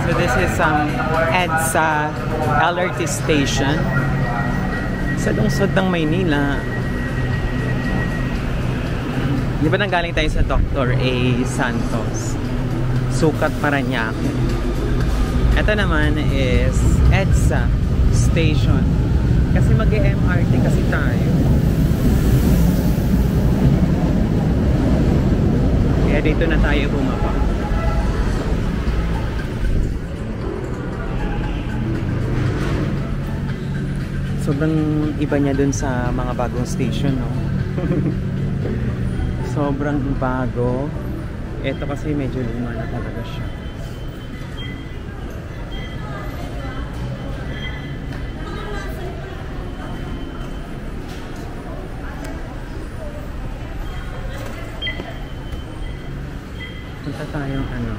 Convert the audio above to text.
So this is EDSA LRT station sa lungsod ng Maynila. Di ba nanggaling tayo sa Dr. A. Santos, Sukat, Parañaque. Ito naman is EDSA station kasi mag-MRT kasi tayo. Kaya dito na tayo bumaba. Sobrang iba niya dun sa mga bagong station, no? Sobrang bago. Ito kasi medyo luma na talaga siya. Punta tayong ano,